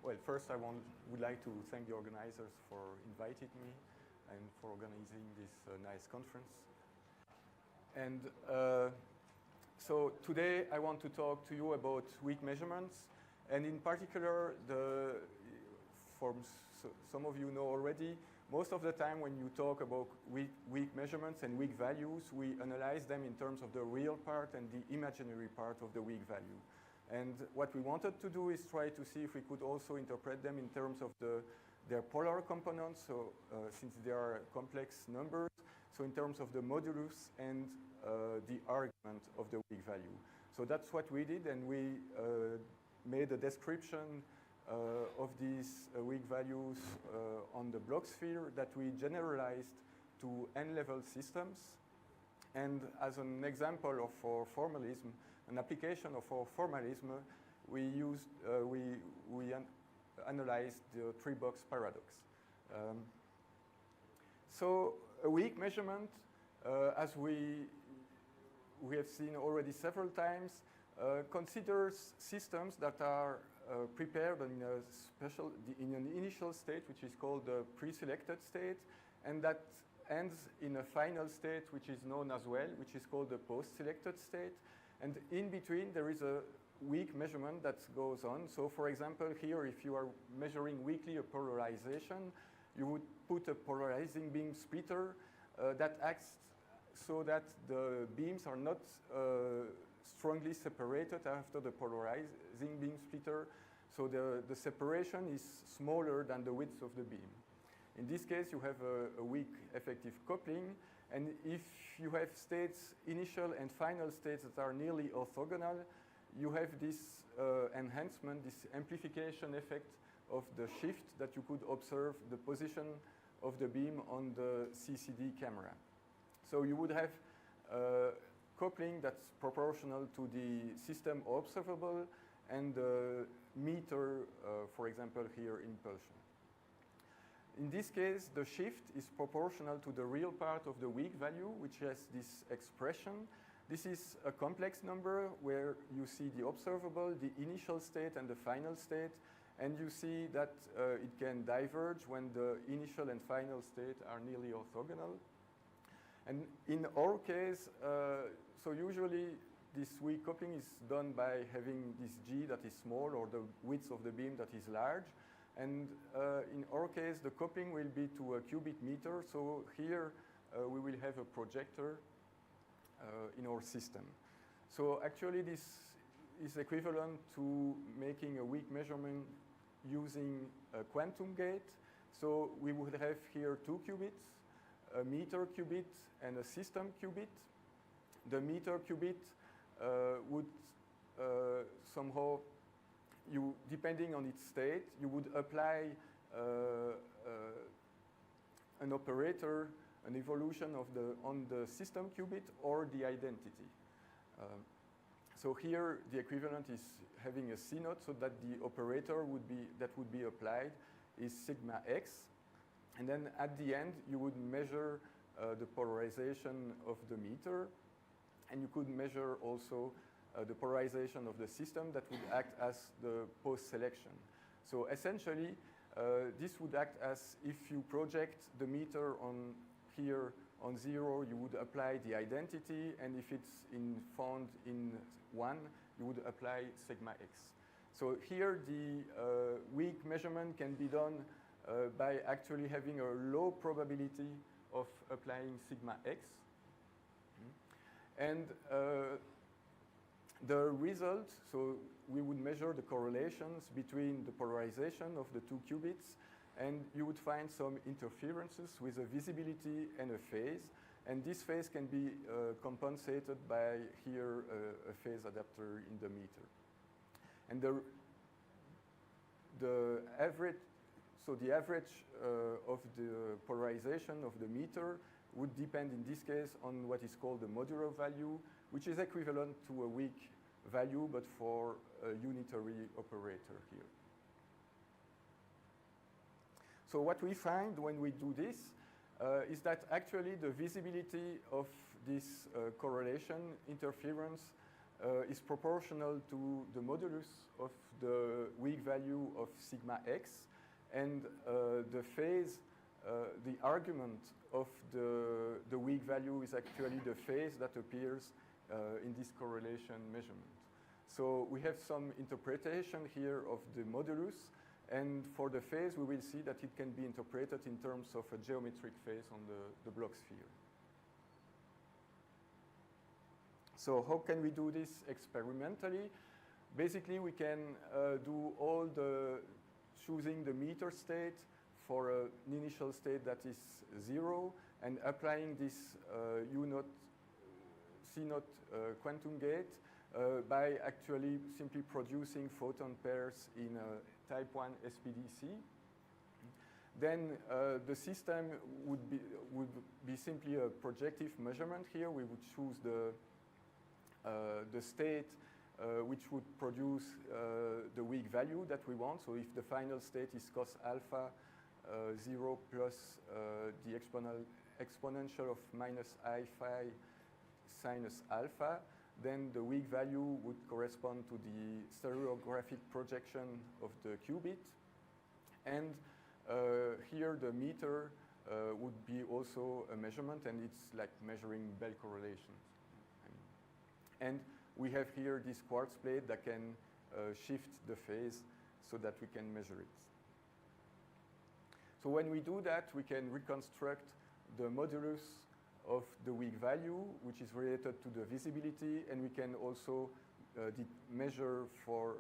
Well, first I would like to thank the organizers for inviting me and for organizing this nice conference. And so today I want to talk to you about weak measurements, and in particular, some of you know already, most of the time when you talk about weak measurements and weak values, we analyze them in terms of the real part and the imaginary part of the weak value. And what we wanted to do is try to see if we could also interpret them in terms of their polar components, so since they are complex numbers, so in terms of the modulus and the argument of the weak value. So that's what we did, and we made a description of these weak values on the Bloch sphere that we generalized to n-level systems. And as an example of our formalism, an application of our formalism, we analyzed the three-box paradox. So a weak measurement, as we have seen already several times, considers systems that are prepared in in an initial state, which is called the pre-selected state, and that ends in a final state, which is known as well, which is called the post-selected state. And in between, there is a weak measurement that goes on. So for example, here, if you are measuring weakly a polarization, you would put a polarizing beam splitter that acts so that the beams are not strongly separated after the polarizing beam splitter. So the separation is smaller than the width of the beam. In this case, you have a weak effective coupling. And if you have states, initial and final states that are nearly orthogonal, you have this enhancement, this amplification effect of the shift that you could observe the position of the beam on the CCD camera. So you would have coupling that's proportional to the system observable and the meter, for example, here impulsion. In this case, the shift is proportional to the real part of the weak value, which has this expression. This is a complex number where you see the observable, the initial state, and the final state. And you see that it can diverge when the initial and final state are nearly orthogonal. And in our case, so usually this weak coupling is done by having this G that is small or the width of the beam that is large. And in our case, the coupling will be to a qubit meter. So here we will have a projector in our system. So actually this is equivalent to making a weak measurement using a quantum gate. So we would have here two qubits, a meter qubit and a system qubit. The meter qubit would somehow, depending on its state, you would apply an operator, an evolution on the system qubit or the identity. So here the equivalent is having a C-naught, so that the operator that would be applied is sigma x. And then at the end, you would measure the polarization of the meter, and you could measure also the polarization of the system that would act as the post-selection. So essentially, this would act as if you project the meter on here on 0, you would apply the identity, and if it's found in 1, you would apply sigma x. So here the weak measurement can be done by actually having a low probability of applying sigma x. And the result, so we would measure the correlations between the polarization of the two qubits, and you would find some interferences with a visibility and a phase. And this phase can be compensated by here a phase adapter in the meter. And the average of the polarization of the meter would depend in this case on what is called the modular value, which is equivalent to a weak value, but for a unitary operator here. So what we find when we do this is that actually the visibility of this correlation interference is proportional to the modulus of the weak value of sigma x, and the phase, the argument of the weak value is actually the phase that appears in this correlation measurement. So we have some interpretation here of the modulus, and for the phase we will see that it can be interpreted in terms of a geometric phase on the Bloch sphere. So how can we do this experimentally? Basically we can do all the choosing the meter state for an initial state that is 0 and applying this U0, C0 quantum gate by actually simply producing photon pairs in a type 1 SPDC. Then the system would be simply a projective measurement here. We would choose the state which would produce the weak value that we want. So if the final state is cos alpha 0 plus the exponential of minus I phi sinus alpha, then the weak value would correspond to the stereographic projection of the qubit. And here the meter would be also a measurement, and it's like measuring Bell correlations. And we have here this quartz plate that can shift the phase so that we can measure it. So when we do that, we can reconstruct the modulus of the weak value, which is related to the visibility, and we can also measure for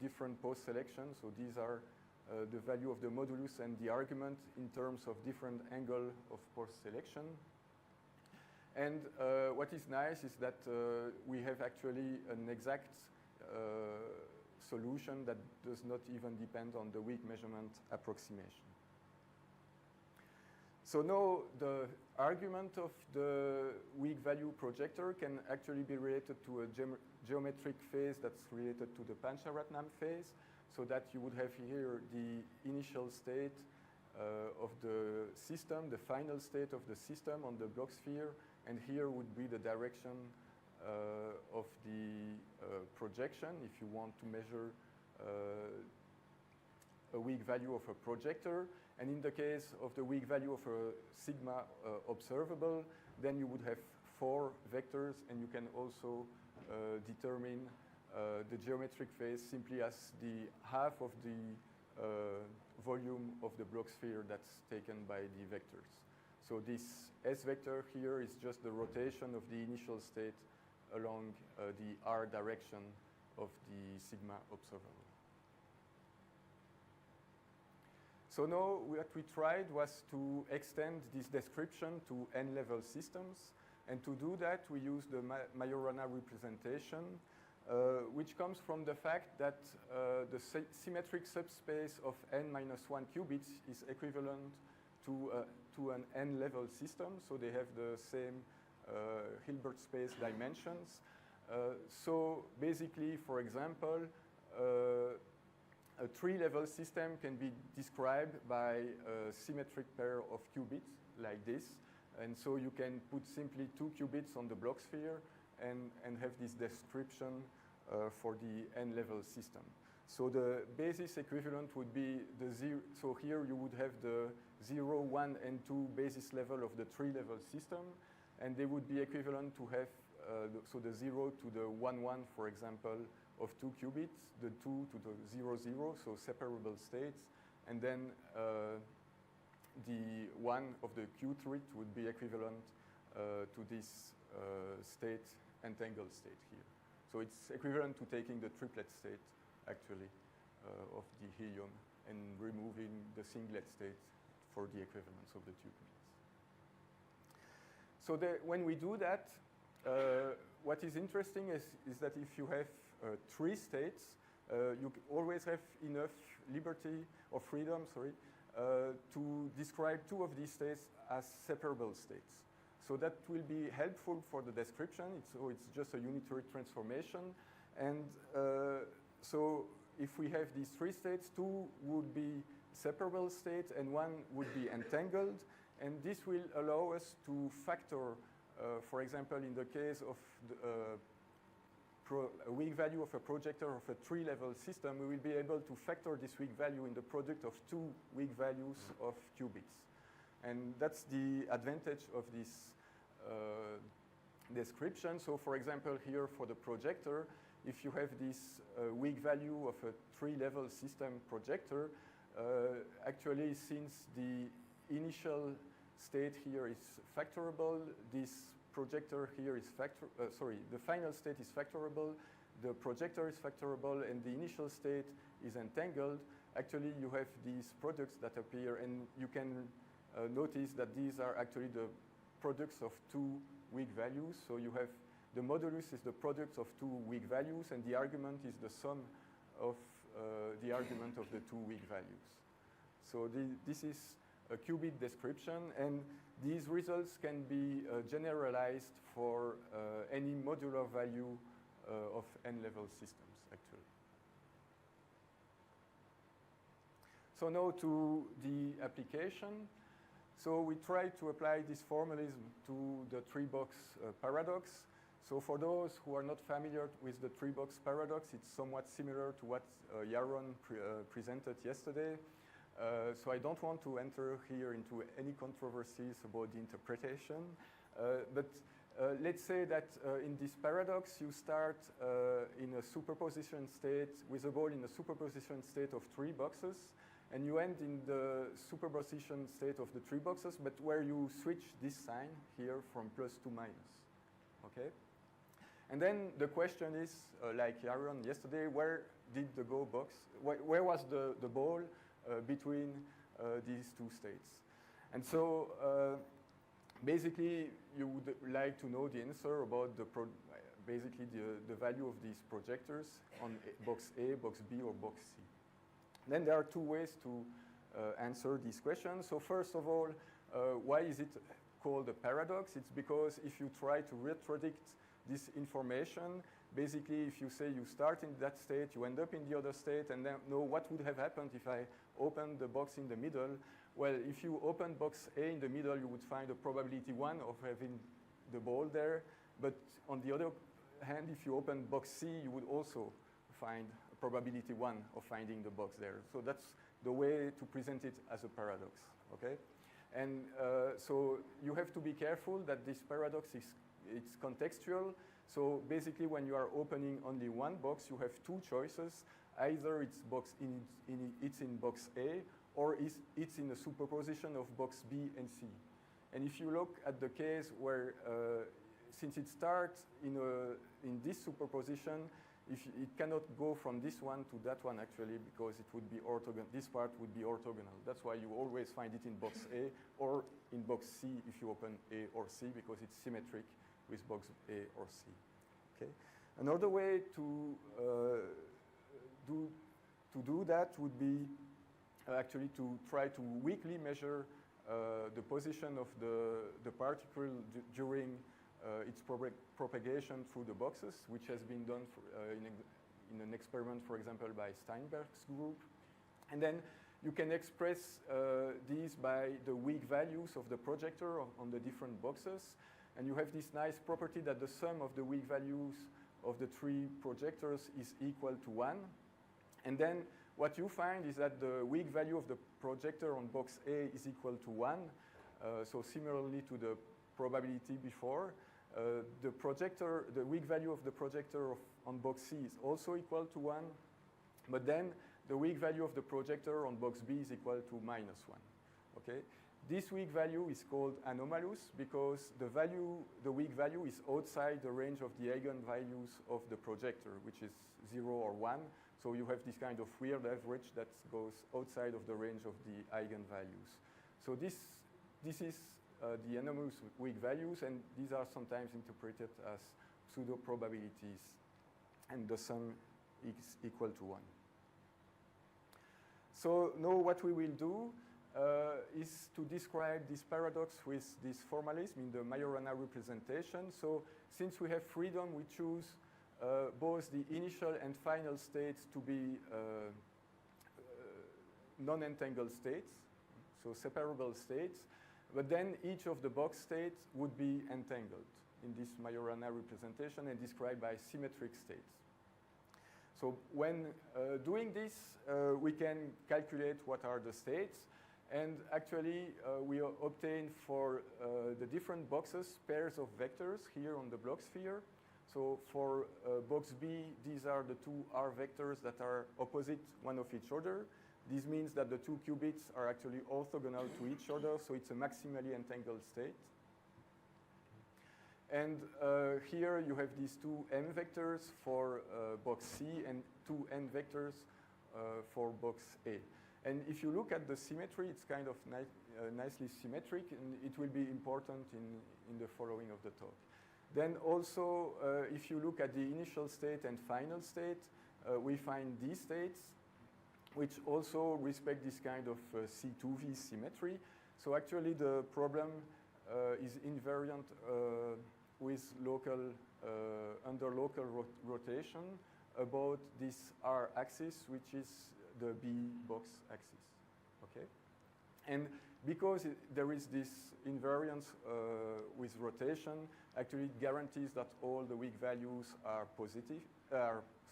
different post-selection. So these are the value of the modulus and the argument in terms of different angle of post-selection. And what is nice is that we have actually an exact solution that does not even depend on the weak measurement approximation. So now the argument of the weak value projector can actually be related to a geometric phase that's related to the Pancharatnam phase, so that you would have here the initial state of the system, the final state of the system on the Bloch sphere, and here would be the direction of the projection if you want to measure a weak value of a projector. And in the case of the weak value of a sigma observable, then you would have 4 vectors, and you can also determine the geometric phase simply as the half of the volume of the Bloch sphere that's taken by the vectors. So this S vector here is just the rotation of the initial state along the R direction of the sigma observable. So now what we tried was to extend this description to n-level systems. And to do that, we used the Majorana representation, which comes from the fact that the symmetric subspace of n-1 qubits is equivalent to an n-level system. So they have the same Hilbert space dimensions. So basically, for example, a 3-level system can be described by a symmetric pair of qubits like this. And so you can put simply 2 qubits on the Bloch sphere and have this description for the n-level system. So the basis equivalent would be the 0. So here you would have the 0, 1, and 2 basis level of the 3-level system. And they would be equivalent to have, so the 0 to the 1, 1, for example, of 2 qubits, the 2 to the 0, 0, so separable states, and then the 1 of the Q3 would be equivalent to this state, entangled state here. So it's equivalent to taking the triplet state, actually, of the helium and removing the singlet state for the equivalence of the 2 qubits. So when we do that, what is interesting is that if you have 3 states, you always have enough liberty or freedom, to describe 2 of these states as separable states. So that will be helpful for the description. It's just a unitary transformation. And so if we have these 3 states, 2 would be separable states and 1 would be entangled. And this will allow us to factor, for example, in the case of the, a weak value of a projector of a 3-level system, we will be able to factor this weak value in the product of 2 weak values of qubits. And that's the advantage of this description. So for example, here for the projector, if you have this weak value of a 3-level system projector, actually since the initial state here is factorable, this projector here is the final state is factorable, the projector is factorable, and the initial state is entangled. Actually, you have these products that appear, and you can notice that these are actually the products of 2 weak values. So you have the modulus is the product of 2 weak values, and the argument is the sum of the argument of the 2 weak values. So this is a qubit description, and these results can be generalized for any modular value of n-level systems, actually. So now to the application. So we try to apply this formalism to the 3-box paradox. So for those who are not familiar with the 3-box paradox, it's somewhat similar to what Yaron presented yesterday. So I don't want to enter here into any controversies about the interpretation. But let's say that in this paradox, you start in a superposition state with a ball in a superposition state of 3 boxes. And you end in the superposition state of the 3 boxes, but where you switch this sign here from plus to minus. Okay? And then the question is, like Yaron yesterday, where did the go box? Where was the ball between these 2 states? And so basically, you would like to know the answer about basically the value of these projectors on box A, box B, or box C. Then there are 2 ways to answer these questions. So first of all, why is it called a paradox? It's because if you try to retrodict this information, basically if you say you start in that state, you end up in the other state, and then know what would have happened if I opened the box in the middle. Well, if you open box A in the middle, you would find a probability 1 of having the ball there. But on the other hand, if you open box C, you would also find probability 1 of finding the box there. So that's the way to present it as a paradox, okay? And so you have to be careful that this paradox it's contextual. So basically when you are opening only 1 box, you have 2 choices. Either it's in box A, or it's in a superposition of box B and C. And if you look at the case where, since it starts in this superposition, it cannot go from this one to that one actually, because it would be orthogonal. This part would be orthogonal. That's why you always find it in box A or in box C if you open A or C, because it's symmetric with box A or C. Okay. Another way to do that would be actually to try to weakly measure the position of the particle during its propagation through the boxes, which has been done in an experiment, for example, by Steinberg's group. And then you can express these by the weak values of the projector on the different boxes. And you have this nice property that the sum of the weak values of the 3 projectors is equal to 1. And then what you find is that the weak value of the projector on box A is equal to 1. So similarly to the probability before, the weak value of the projector on box C is also equal to 1. But then the weak value of the projector on box B is equal to -1. Okay? This weak value is called anomalous because the weak value is outside the range of the eigenvalues of the projector, which is 0 or 1. So you have this kind of weird average that goes outside of the range of the eigenvalues. So this is the anomalous weak values, and these are sometimes interpreted as pseudo probabilities, and the sum is equal to 1. So now what we will do is to describe this paradox with this formalism in the Majorana representation. So since we have freedom, we choose both the initial and final states to be non-entangled states, so separable states. but then each of the box states would be entangled in this Majorana representation and described by symmetric states. So when doing this, we can calculate what are the states, and actually we obtain for the different boxes pairs of vectors here on the Bloch sphere. So for box B, these are the two R vectors that are opposite one of each other. This means that the two qubits are actually orthogonal to each other, so it's a maximally entangled state. And here you have these two M vectors for box C and two N vectors for box A. And if you look at the symmetry, it's kind of nicely symmetric, and it will be important in the following of the talk. Then also, if you look at the initial state and final state, we find these states, which also respect this kind of C2V symmetry. So actually, the problem is invariant with local, under local rotation about this R axis, which is the B box axis, okay? And because there is this invariance with rotation, actually it guarantees that all the weak values are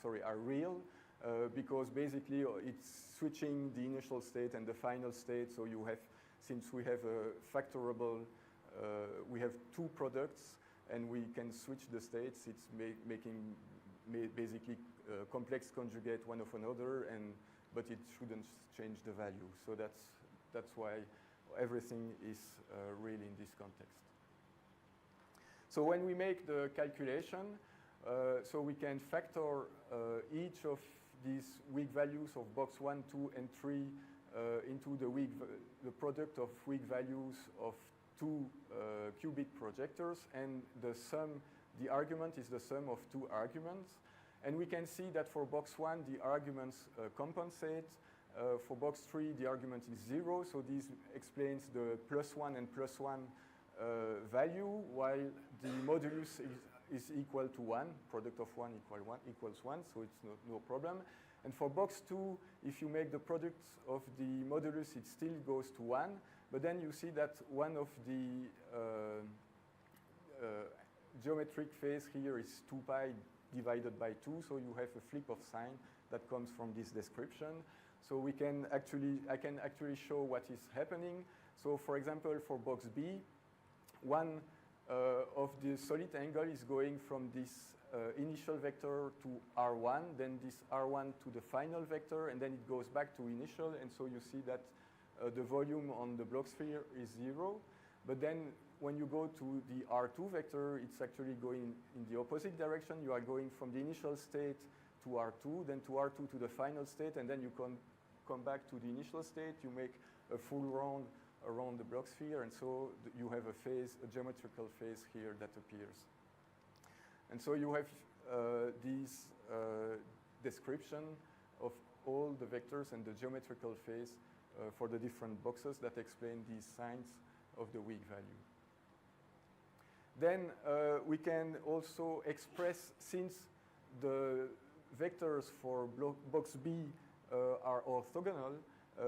are real, because basically it's switching the initial state and the final state. So you have, since we have a factorable, we have two products, and we can switch the states. It's making basically complex conjugate one of another, but it shouldn't change the value. So that's why everything is real in this context. So when we make the calculation, so we can factor each of these weak values of box 1, 2, and 3 into the product of weak values of two qubit projectors, and the argument is the sum of two arguments. And we can see that for box 1, the arguments compensate. For box 3, the argument is 0, so this explains the +1 and +1 value, while the modulus is equal to 1, product of 1 equals 1, so it's no problem. And for box 2, if you make the product of the modulus, it still goes to 1, but then you see that one of the geometric phase here is 2 pi divided by 2, so you have a flip of sign that comes from this description. So I can actually show what is happening. So for example, for box B, one of the solid angle is going from this initial vector to R1, then this R1 to the final vector, and then it goes back to initial, and so you see that the volume on the Bloch sphere is 0. But then when you go to the R2 vector, it's actually going in the opposite direction. You are going from the initial state to R2, then to R2 to the final state, and then you come back to the initial state. You make a full round around the Bloch sphere, and so you have a geometrical phase here that appears. And so you have this description of all the vectors and the geometrical phase for the different boxes that explain these signs of the weak value. Then we can also express, since the vectors for box B are orthogonal,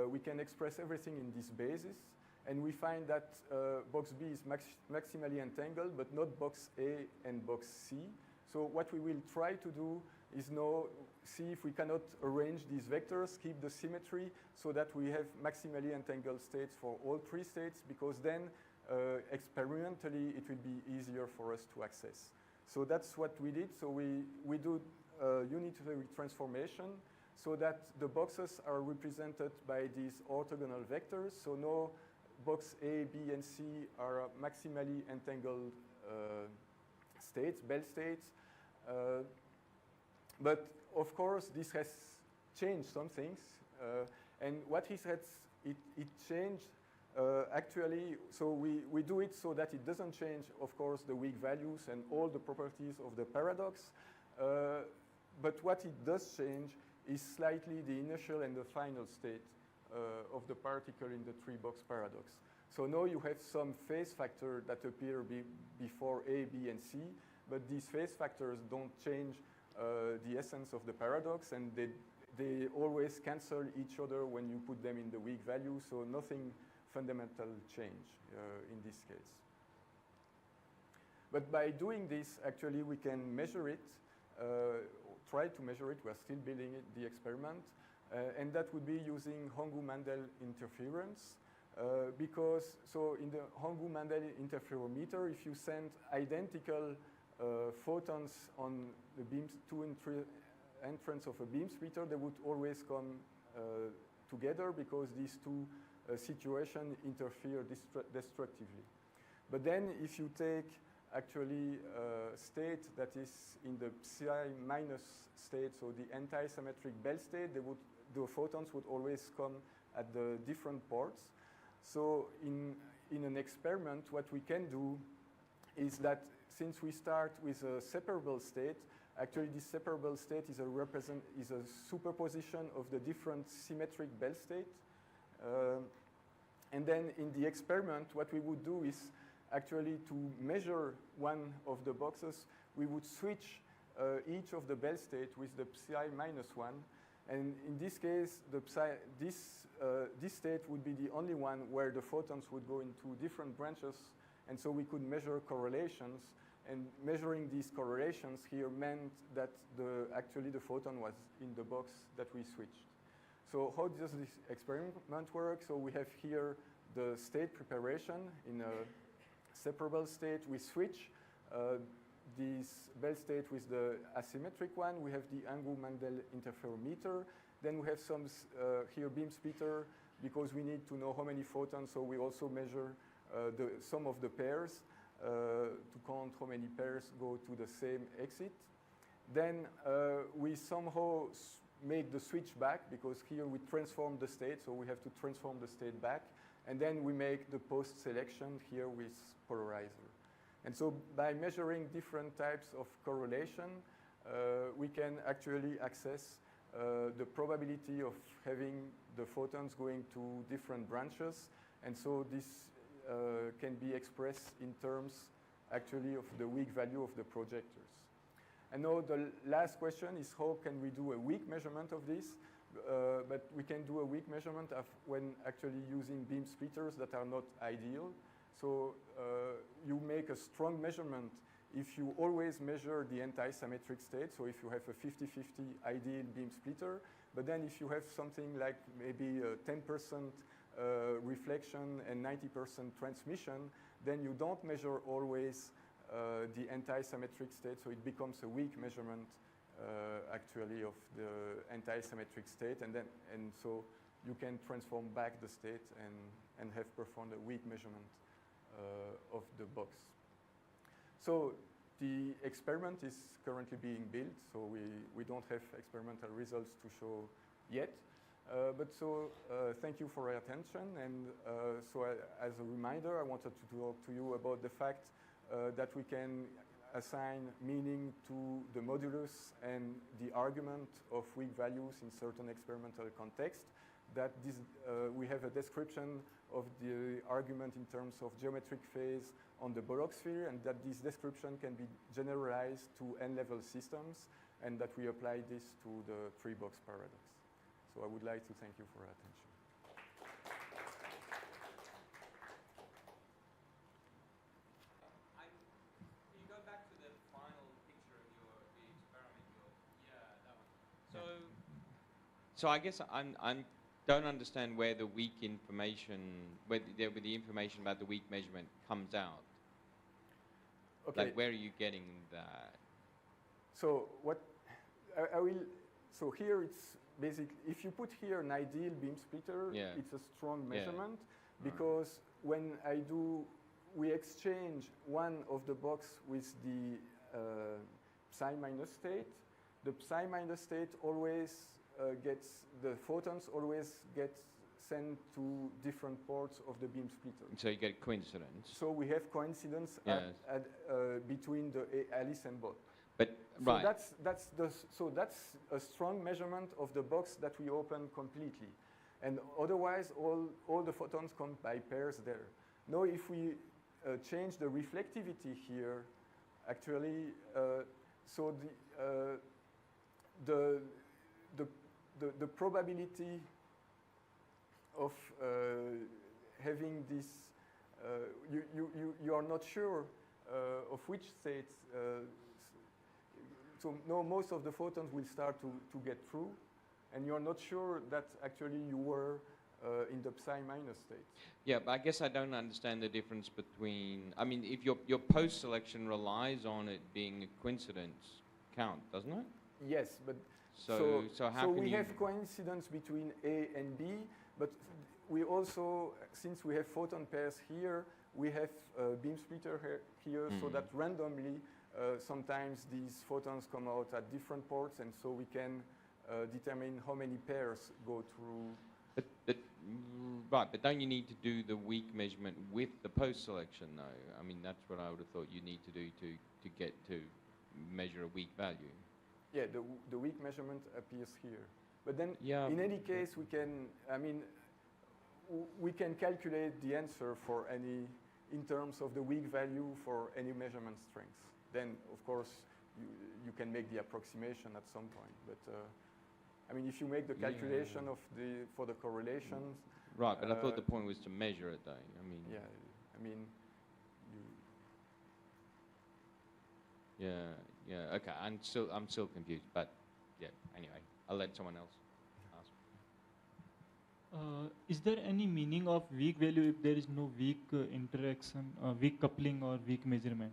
we can express everything in this basis. And we find that box B is maximally entangled, but not box A and box C. So what we will try to do is now see if we cannot arrange these vectors, keep the symmetry, so that we have maximally entangled states for all three states, because then experimentally it will be easier for us to access. So that's what we did. So we do unitary transformation so that the boxes are represented by these orthogonal vectors. So now box A, B, and C are maximally entangled states, Bell states. But of course, this has changed some things. And what it changed actually, so we do it so that it doesn't change, of course, the weak values and all the properties of the paradox. But what it does change is slightly the initial and the final state of the particle in the three-box paradox. So now you have some phase factor that appear before A, B, and C, but these phase factors don't change the essence of the paradox, and they always cancel each other when you put them in the weak value, so nothing fundamental change in this case. But by doing this, actually, we can measure it, try to measure it. We're still building the experiment. And that would be using Hongou-Mandel interference. Because, so in the Hongou-Mandel interferometer, if you send identical photons on the beams, two entrance of a beam splitter, they would always come together because these two situations interfere destructively. But then if you take actually a state that is in the psi minus state, so the anti-symmetric Bell state, the photons would always come at the different ports. So in an experiment, what we can do is that since we start with a separable state, actually this separable state is a superposition of the different symmetric Bell state. And then in the experiment, what we would do is actually to measure one of the boxes, we would switch each of the Bell state with the psi minus 1. And in this case, this state would be the only one where the photons would go into different branches. And so we could measure correlations. And measuring these correlations here meant that actually the photon was in the box that we switched. So how does this experiment work? So we have here the state preparation in a separable state. We switch this Bell state with the asymmetric one. We have the Hongou-Mandel interferometer. Then we have some here beam splitter because we need to know how many photons. So we also measure the sum of the pairs to count how many pairs go to the same exit. Then we somehow make the switch back because here we transform the state. So we have to transform the state back. And then we make the post-selection here with polarizer. And so by measuring different types of correlation, we can actually access the probability of having the photons going to different branches. And so this can be expressed in terms actually of the weak value of the projectors. And now the last question is how can we do a weak measurement of this? But we can do a weak measurement of when actually using beam splitters that are not ideal. So you make a strong measurement if you always measure the anti-symmetric state. So if you have a 50-50 ideal beam splitter, but then if you have something like maybe 10% reflection and 90% transmission, then you don't measure always the anti-symmetric state. So it becomes a weak measurement actually of the anti-symmetric state, and so you can transform back the state and have performed a weak measurement of the box. So the experiment is currently being built, so we don't have experimental results to show yet. But thank you for your attention, and so as a reminder, I wanted to talk to you about the fact that we can assign meaning to the modulus and the argument of weak values in certain experimental context. That we have a description of the argument in terms of geometric phase on the Bloch sphere, and that this description can be generalized to n-level systems, and that we apply this to the three-box paradox. So I would like to thank you for your attention. Can you go back to the final picture of the experiment? That one. So I guess I don't understand where the weak information, where the information about the weak measurement comes out. Okay. Like, where are you getting that? So what I will. So here it's basically, if you put here an ideal beam splitter, it's a strong measurement because when we exchange one of the box with the psi minus state, the psi minus state always the photons always get sent to different ports of the beam splitter. So you get coincidence. So we have coincidence between the Alice and Bloch. But so right. That's a strong measurement of the box that we open completely, and otherwise all the photons come by pairs there. Now if we change the reflectivity here, actually, so the probability of having this, you are not sure of which states. So no, most of the photons will start to get through, and you're not sure that actually you were in the psi minus state. Yeah, but I guess I don't understand the difference between, I mean, if your post-selection relies on it being a coincidence count, doesn't it? Yes, but so how can we you have coincidence between A and B, but we also, since we have photon pairs here, we have a beam splitter here, so that randomly sometimes these photons come out at different ports, and so we can determine how many pairs go through. Right, but don't you need to do the weak measurement with the post-selection, though? I mean, that's what I would have thought you need to do to get to measure a weak value. Yeah, the weak measurement appears here. But then, in any case, we can, I mean, we can calculate the answer for any, in terms of the weak value for any measurement strength. Then, of course, you can make the approximation at some point. But I mean, if you make the calculation of for the correlations. Right, but I thought the point was to measure it, though. I mean. Yeah, I mean. Yeah. Okay, I'm still confused, but yeah. Anyway, I'll let someone else ask. Is there any meaning of weak value if there is no weak interaction, weak coupling, or weak measurement?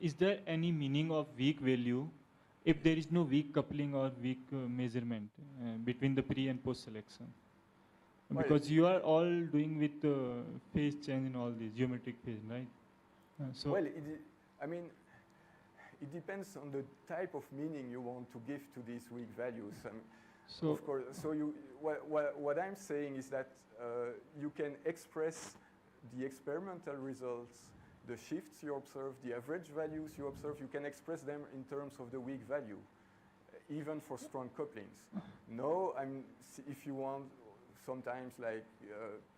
Is there any meaning of weak value if there is no weak coupling or weak measurement between the pre and post selection? Because you are all doing with phase change and all this geometric phase, right? So well, I mean, it depends on the type of meaning you want to give to these weak values. So of course, so what I'm saying is that you can express the experimental results, the shifts you observe, the average values you observe, you can express them in terms of the weak value, even for strong couplings. No, if you want, sometimes like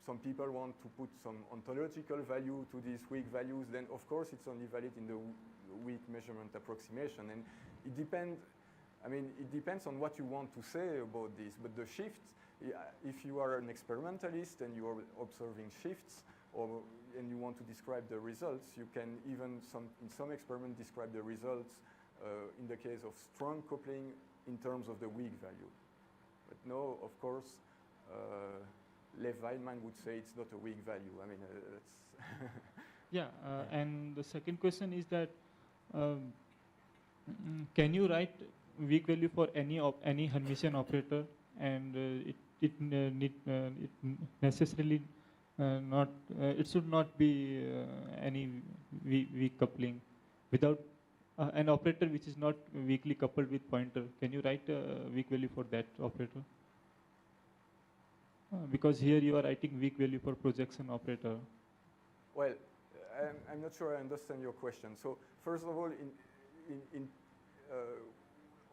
some people want to put some ontological value to these weak values, then of course it's only valid in the weak measurement approximation. And it depends, I mean, it depends on what you want to say about this, but the shifts, if you are an experimentalist and you are observing shifts, and you want to describe the results, you can even in some experiments describe the results in the case of strong coupling in terms of the weak value. But no, of course, Lev Weidman would say it's not a weak value. I mean, that's yeah, and the second question is that can you write weak value for any Hermitian operator, and it necessarily not it should not be any weak coupling without an operator which is not weakly coupled with pointer. Can you write a weak value for that operator? Because here you are writing weak value for projection operator. Well, I'm not sure I understand your question. So first of all,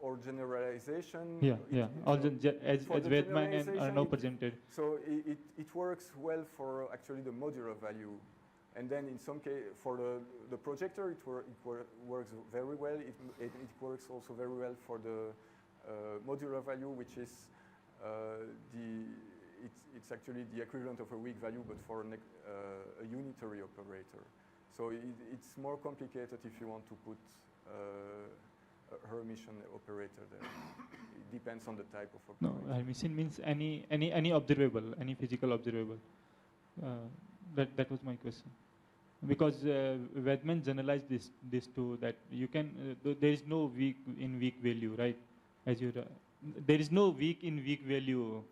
or generalization. As Weidman and Arnaud presented. So it works well for actually the modular value, and then in some case for the projector it works very well. It works also very well for the modular value, which is it's actually the equivalent of a weak value, but for a unitary operator. So it's more complicated if you want to put a Hermitian operator there. It depends on the type of operator. No, Hermitian means any observable, any physical observable. That was my question. Because Weidman generalized this to that you can there is no weak in weak value, right? As you there is no weak in weak value.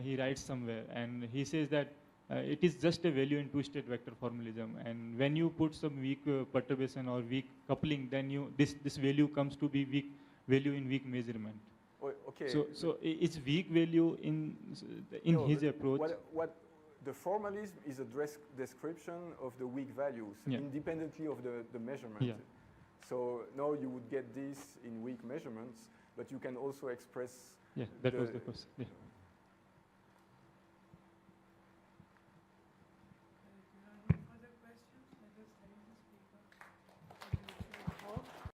He writes somewhere, and he says that it is just a value in two-state vector formalism, and when you put some weak perturbation or weak coupling, then this value comes to be weak value in weak measurement. Oh, okay. So it's weak value in no, his approach. What the formalism is a description of the weak values, independently of the measurement. Yeah. So now you would get this in weak measurements, but you can also express. Yeah, that was the question. Yeah.